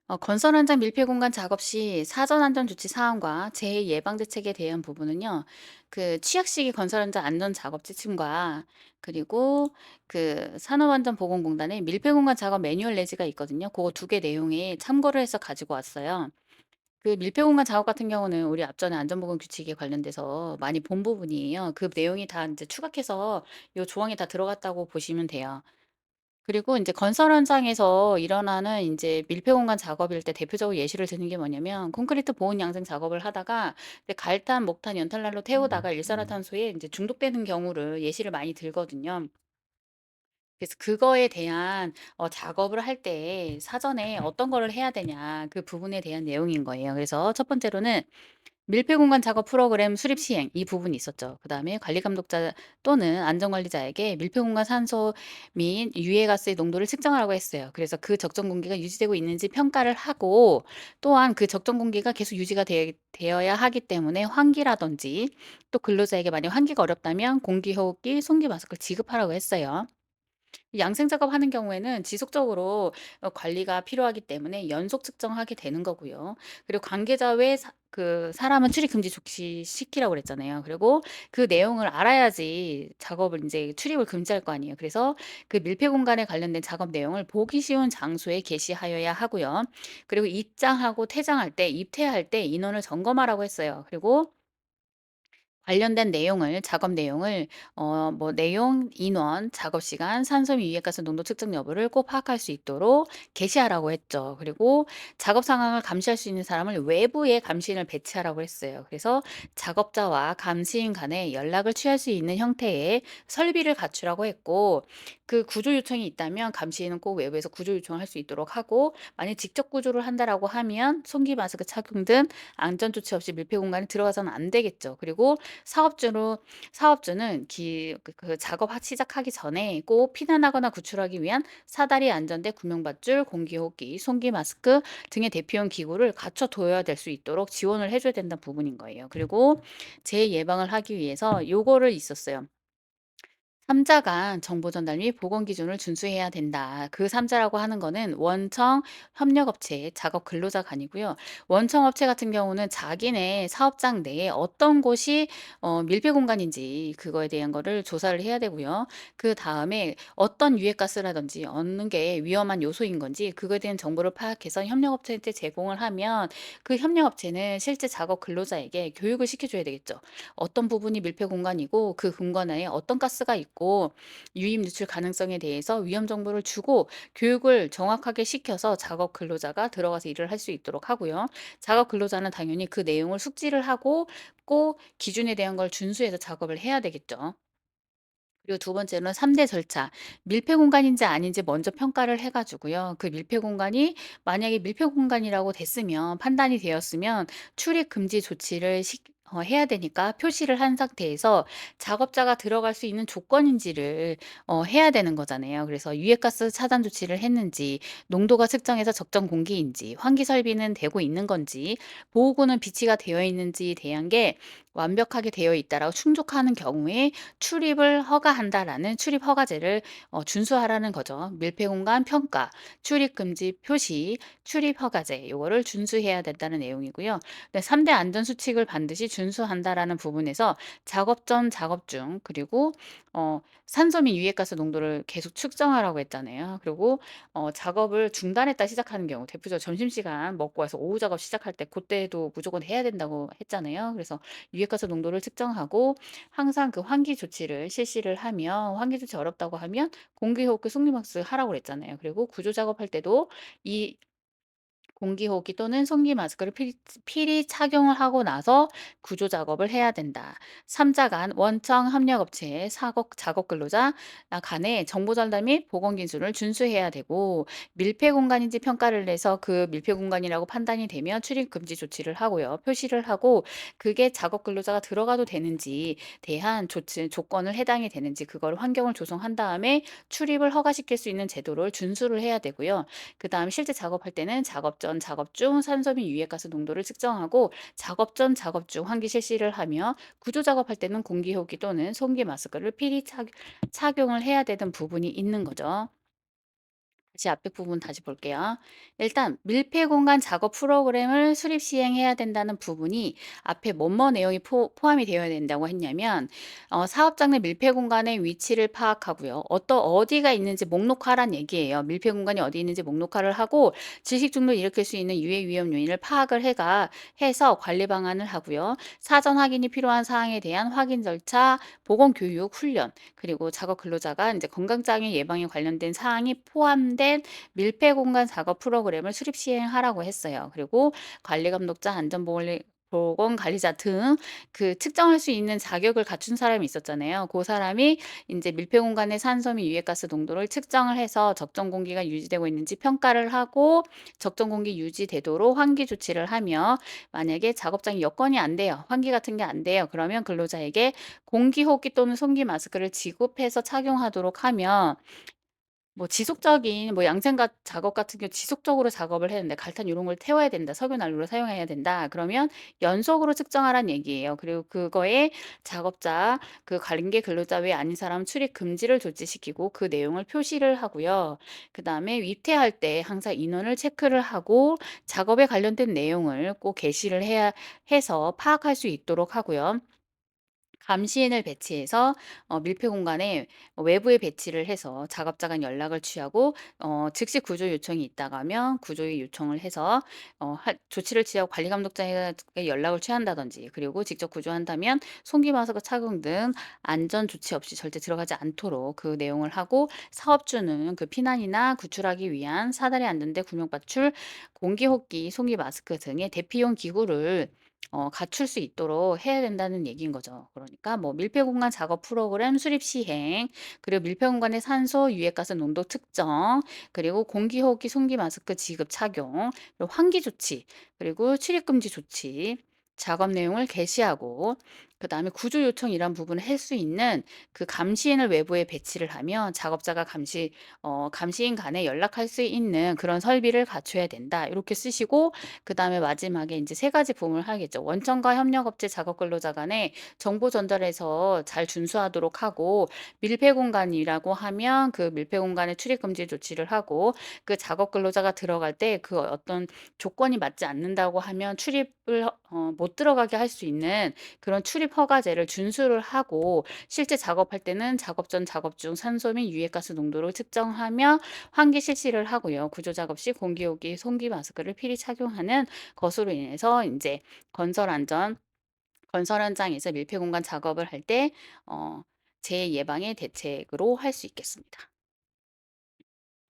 건설 현장 밀폐 공간 작업 시 사전 안전 조치 사항과 재해 예방 대책에 대한 부분은요. 그 취약 시기 건설 현장 안전 작업 지침과 그리고 그 산업안전보건공단의 밀폐 공간 작업 매뉴얼 내지가 있거든요. 그거 두 개 내용에 참고를 해서 가지고 왔어요. 그 밀폐 공간 작업 같은 경우는 우리 앞전에 안전보건 규칙에 관련돼서 많이 본 부분이에요. 그 내용이 다 이제 추각해서 요 조항에 다 들어갔다고 보시면 돼요. 그리고 인제 건설 현장에서 일어나는 인제 밀폐 공간 작업일 때 대표적으로 예시를 드는 게 뭐냐면 콘크리트 보온 양생 작업을 하다가 이제 갈탄, 목탄, 연탄난로 태우다가 일산화탄소에 인제 중독되는 경우를 예시를 많이 들거든요. 그래서 그거에 대한 작업을 할 때 사전에 어떤 거를 해야 되냐 그 부분에 대한 내용인 거예요. 그래서 첫 번째로는 밀폐 공간 작업 프로그램 수립 시행 이 부분이 있었죠. 그다음에 관리 감독자 또는 안전관리자에게 밀폐 공간 산소 및 유해가스의 농도를 측정하라고 했어요. 그래서 그 적정 공기가 유지되고 있는지 평가를 하고 또한 그 적정 공기가 계속 유지가 되어야 하기 때문에 환기라든지 또 근로자에게 만약 환기가 어렵다면 공기호흡기, 송기 마스크를 지급하라고 했어요. 양생 작업하는 경우에는 지속적으로 관리가 필요하기 때문에 연속 측정하게 되는 거고요. 그리고 관계자 외 사람은 출입 금지 조치시키라고 그랬잖아요. 그리고 그 내용을 알아야지 작업을 이제 출입을 금지할 거 아니에요. 그래서 그 밀폐 공간에 관련된 작업 내용을 보기 쉬운 장소에 게시하여야 하고요. 그리고 입장하고 퇴장할 때, 입퇴할 때 인원을 점검하라고 했어요. 그리고 관련된 내용을 작업 내용을 뭐 내용, 인원, 작업 시간, 산소 및 유해가스 농도 측정 여부를 꼭 파악할 수 있도록 게시하라고 했죠. 그리고 작업 상황을 감시할 수 있는 사람을 외부에 감시인을 배치하라고 했어요. 그래서 작업자와 감시인 간에 연락을 취할 수 있는 형태의 설비를 갖추라고 했고 그 구조 요청이 있다면 감시인은 꼭 외부에서 구조 요청을 할 수 있도록 하고 만약 직접 구조를 한다라고 하면 손기 마스크 착용 등 안전 조치 없이 밀폐 공간에 들어가서는 안 되겠죠. 그리고 사업주로 사업주는 그 작업 시작하기 전에 꼭 피난하거나 구출하기 위한 사다리 안전대, 구명밧줄, 공기호흡기, 손기 마스크 등의 대피용 기구를 갖춰 둬야 될 수 있도록 지원을 해 줘야 된다는 부분인 거예요. 그리고 재해 예방을 하기 위해서 요거를 있었어요. 삼자 간 정보 전달 및 보건 기준을 준수해야 된다. 그 삼자라고 하는 거는 원청, 협력업체, 작업 근로자 간이고요. 원청 업체 같은 경우는 자기네 사업장 내에 어떤 곳이 밀폐 공간인지 그거에 대한 거를 조사를 해야 되고요. 그다음에 어떤 유해가스라든지 어느 게 위험한 요소인 건지 그거에 대한 정보를 파악해서 협력업체한테 제공을 하면 그 협력업체는 실제 작업 근로자에게 교육을 시켜줘야 되겠죠. 어떤 부분이 밀폐 공간이고 그 공간 안에 어떤 가스가 있고 유입 누출 가능성에 대해서 위험 정보를 주고 교육을 정확하게 시켜서 작업 근로자가 들어가서 일을 할 수 있도록 하고요. 작업 근로자는 당연히 그 내용을 숙지를 하고 꼭 기준에 대한 걸 준수해서 작업을 해야 되겠죠. 그리고 두 번째로는 3대 절차. 밀폐 공간인지 아닌지 먼저 평가를 해 가지고요. 그 밀폐 공간이 만약에 밀폐 공간이라고 됐으면 판단이 되었으면 출입 금지 조치를 해야 되니까 표시를 한 상태에서 작업자가 들어갈 수 있는 조건인지를 해야 되는 거잖아요. 그래서 유해가스 차단 조치를 했는지, 농도가 측정해서 적정 공기인지, 환기 설비는 되고 있는 건지, 보호구는 비치가 되어 있는지에 대한 게 완벽하게 되어 있다라고 충족하는 경우에 출입을 허가한다라는 출입 허가제를 준수하라는 거죠. 밀폐 공간 평가, 출입 금지 표시, 출입 허가제 요거를 준수해야 된다는 내용이고요. 네, 3대 안전 수칙을 반드시 준수한다라는 부분에서 작업 전, 작업 중 그리고 산소 및 유해가스 농도를 계속 측정하라고 했잖아요. 그리고 작업을 중단했다 시작하는 경우 대표적으로 점심시간 먹고 와서 오후 작업 시작할 때 고때도 무조건 해야 된다고 했잖아요. 그래서 유해가스 농도를 측정하고 항상 그 환기 조치를 실시를 하며 환기 조치 어렵다고 하면 공기호흡기 속리마스 하라고 그랬잖아요. 그리고 구조 작업할 때도 이 공기호흡기 또는 송기 마스크를 필히 착용을 하고 나서 구조 작업을 해야 된다. 3자 간 원청 협력업체의 사업 작업 근로자 간의 정보 전달 및 보건 기준을 준수해야 되고 밀폐 공간인지 평가를 해서 그 밀폐 공간이라고 판단이 되면 출입 금지 조치를 하고요. 표시를 하고 그게 작업 근로자가 들어가도 되는지 대한 조치 조건을 해당이 되는지 그걸 환경을 조성한 다음에 출입을 허가시킬 수 있는 제도를 준수를 해야 되고요. 그다음에 실제 작업할 때는 작업 전, 작업 중 산소 및 유해가스 농도를 측정하고 작업 전, 작업 중 환기 실시를 하며 구조 작업할 때는 공기호흡기 또는 송기 마스크를 필히 착용을 해야 되는 부분이 있는 거죠. 다시 앞에 부분 다시 볼게요. 일단 밀폐 공간 작업 프로그램을 수립 시행해야 된다는 부분이 앞에 뭐뭐 내용이 포함이 되어야 된다고 했냐면 사업장 내 밀폐 공간의 위치를 파악하고요. 어디가 있는지 목록하란 얘기예요. 밀폐 공간이 어디 있는지 목록화를 하고 지식 중독 일으킬 수 있는 유해 위험 요인을 파악을 해서 관리 방안을 하고요. 사전 확인이 필요한 사항에 대한 확인 절차, 보건 교육, 훈련, 그리고 작업 근로자가 이제 건강장애 예방에 관련된 사항이 포함된 밀폐 공간 작업 프로그램을 수립 시행하라고 했어요. 그리고 관리 감독자, 보건 관리자 등 그 측정할 수 있는 자격을 갖춘 사람이 있었잖아요. 그 사람이 이제 밀폐 공간의 산소 및 유해가스 농도를 측정을 해서 적정 공기가 유지되고 있는지 평가를 하고 적정 공기 유지되도록 환기 조치를 하며 만약에 작업장이 여건이 안 돼요. 환기 같은 게 안 돼요. 그러면 근로자에게 공기호흡기 또는 손기 마스크를 지급해서 착용하도록 하면 뭐 지속적인 뭐 양생각 작업 같은 경우 지속적으로 작업을 했는데 갈탄 요런 걸 태워야 된다. 석유 난로를 사용해야 된다. 그러면 연속으로 측정하란 얘기예요. 그리고 그거에 작업자 그 관계 근로자 외 아닌 사람 출입 금지를 조치시키고 그 내용을 표시를 하고요. 그다음에 위태할 때 항상 인원을 체크를 하고 작업에 관련된 내용을 꼭 게시를 해야 해서 파악할 수 있도록 하고요. 감시인을 배치해서 밀폐 공간에 외부에 배치를 해서 작업자 간 연락을 취하고 즉시 구조 요청이 있다가 하면 구조의 요청을 해서 조치를 취하고 관리 감독자에게 연락을 취한다든지 그리고 직접 구조한다면 손기 마스크 착용 등 안전 조치 없이 절대 들어가지 않도록 그 내용을 하고 사업주는 그 피난이나 구출하기 위한 사다리 안전대 구명 받출 공기 호흡기, 손기 마스크 등의 대피용 기구를 갖출 수 있도록 해야 된다는 얘기인 거죠. 그러니까 뭐 밀폐 공간 작업 프로그램 수립 시행, 그리고 밀폐 공간의 산소 유해가스 농도 측정, 그리고 공기호흡기 손기 마스크 지급 착용, 그리고 환기 조치, 그리고 출입 금지 조치, 작업 내용을 게시하고 그다음에 구조 요청이란 부분을 할 수 있는 그 감시인을 외부에 배치를 하면 작업자가 감시인 간에 연락할 수 있는 그런 설비를 갖춰야 된다. 이렇게 쓰시고 그다음에 마지막에 이제 세 가지 부분을 하겠죠. 원청과 협력업체 작업 근로자 간에 정보 전달해서 잘 준수하도록 하고 밀폐 공간이라고 하면 그 밀폐 공간에 출입 금지 조치를 하고 그 작업 근로자가 들어갈 때 그 어떤 조건이 맞지 않는다고 하면 출입을 못 들어가게 할 수 있는 그런 출입 허가제를 준수를 하고 실제 작업할 때는 작업 전 작업 중 산소 및 유해가스 농도를 측정하며 환기 실시를 하고요. 구조 작업 시 공기호흡기, 손기 마스크를 필히 착용하는 것으로 인해서 인제 건설 안전 건설 현장에서 밀폐 공간 작업을 할 때 재해 예방의 대책으로 할 수 있겠습니다.